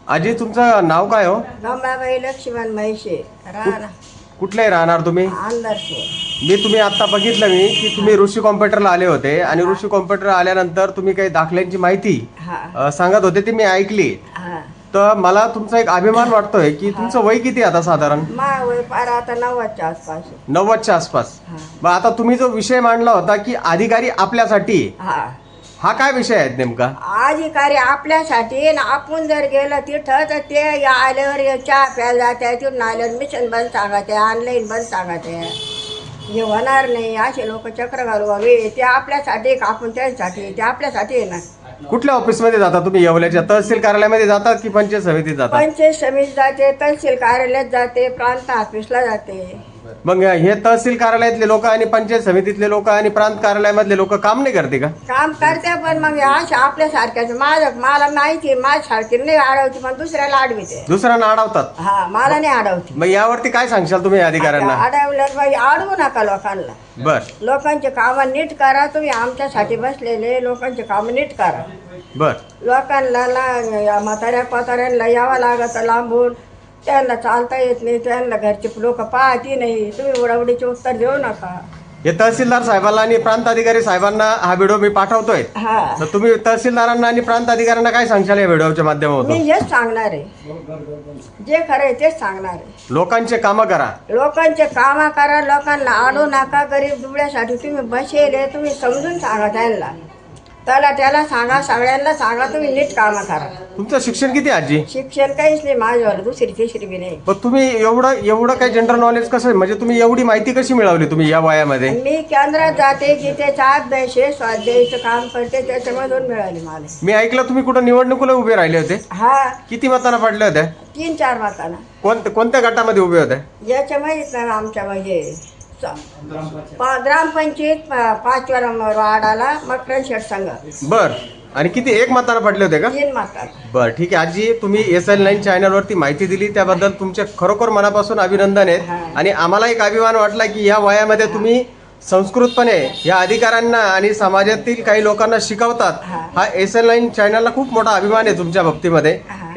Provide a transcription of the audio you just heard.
आजी तुमचं नाव काय हो? गंगाबाई लक्ष्मण म्हैशे राहणार कुठले राहणार तुम्ही? अंधारपूर. तुम्ही आता बघितलं की तुम्ही ऋषी कॉम्प्युटरला आले होते आणि ऋषी कॉम्प्युटर आल्यानंतर तुम्ही काही दाखल्यांची माहिती हा सांगत होते ती मी ऐकली. हा तर मला तुमचा एक अभिमान वाटतोय की तुमचं वय किती आता साधारण? वय फार आता 90च्या आसपास. 90च्या आसपास. हा मग आता तुम्ही जो विषय मांडला होता की अधिकारी आपल्यासाठी, हा हा काय विषय आहे नेमका? अधिकारी आपल्यासाठी न आपण जर गेलं तिथं तर ते आल्यावर चहा प्यायला जाते, तिथून आल्यावर मिशन बंद सांगते, ऑनलाईन बंद सांगते. हे होणार नाही. असे लोक चक्र घालू हवे. ते आपल्यासाठी का आपण त्यांच्यासाठी? ते आपल्यासाठी आहे ना. कुठल्या ऑफिसमध्ये जाता तुम्ही? येवल्याच्या तहसील कार्यालयामध्ये जातात की पंचायत समितीत जातात? पंचायत समिती जाते, तहसील कार्यालयात जाते, प्रांत ऑफिसला जाते. मग हे तहसील कार्यालयातले लोक आणि पंचायत समितीतले लोक आणि प्रांत कार्यालयामधले लोक काम नाही करते का? काम करते, पण मग अशा आपल्यासारख्याच मला माहिती माझ्यासारखी नाही अडवते, पण दुसऱ्याला अडविते. दुसऱ्यांना अडवतात. हा, मला नाही अडवते. मग यावरती काय सांगशाल तुम्ही अधिकाऱ्यांना? अडवलं बाई, अडवू नका लोकांना. बर लोकांचे काम नीट करा. तुम्ही आमच्यासाठी बसलेले, लोकांचे काम नीट करा. बर लोकांना म्हाताऱ्या पाताऱ्यांना यावं लागत लांबून. त्यांना चालता येत नाही, त्यांना घरचे लोक पाहती नाही. तुम्ही उडावडीचे उत्तर देऊ नका. हे तहसीलदार साहेबांना आणि प्रांत अधिकारी साहेबांना हा व्हिडिओ मी पाठवतोय. हा, तर तुम्ही तहसीलदारांना आणि प्रांत अधिकाऱ्यांना काय सांगशाल या व्हिडिओच्या मी माध्यमातून? हेच सांगणार आहे. जे खरं आहे तेच सांगणार आहे. लोकांचे कामं करा. लोकांचे कामं करा. लोकांना अडू नका. गरीब दुबळ्यासाठी तुम्ही बसेले, तुम्ही समजून सांगा त्यांना. त्याला सांगा, सगळ्यांना सांगा, तुम्ही नीट कामं करा. तुमचं शिक्षण किती आजी? शिक्षण काहीच नाही माझ्यावर, दुसरी तिसरी बी नाही. पण तुम्ही एवढं काही जनरल नॉलेज कसं, म्हणजे तुम्ही एवढी माहिती कशी मिळवली तुम्ही या वयामध्ये? मी केंद्रात जाते, गीतेचा अभ्यास आहे, स्वाध्यायाचं काम करते, त्याच्यामधून मिळाली मला. मी ऐकलं तुम्ही कुठं निवडणुकीला उभे राहिले होते. हा, किती मतांना पडले होते? 3-4 मतांना. कोणत्या गटामध्ये उभे होते? याच्या माहीत नाही आमच्या म्हणजे ग्रामपंचायत 5व्या नंबर वार्डाला मकरन शेठ संघ. बर. आणि किती? 1 मतांना पडले होते का? 3 मतात. बर, ठीक आहे आजी. तुम्ही SL9 चॅनलवरती माहिती दिली त्याबद्दल तुमचे खरोखर मनापासून अभिनंदन आहेत. हा. आणि आम्हाला एक अभिमान वाटला की या वयामध्ये तुम्ही संस्कृतपणे या अधिकाऱ्यांना आणि समाजातील काही लोकांना शिकवतात. हा. हा SL9 चॅनलला खूप मोठा अभिमान आहे तुमच्या बाबतीमध्ये. हा.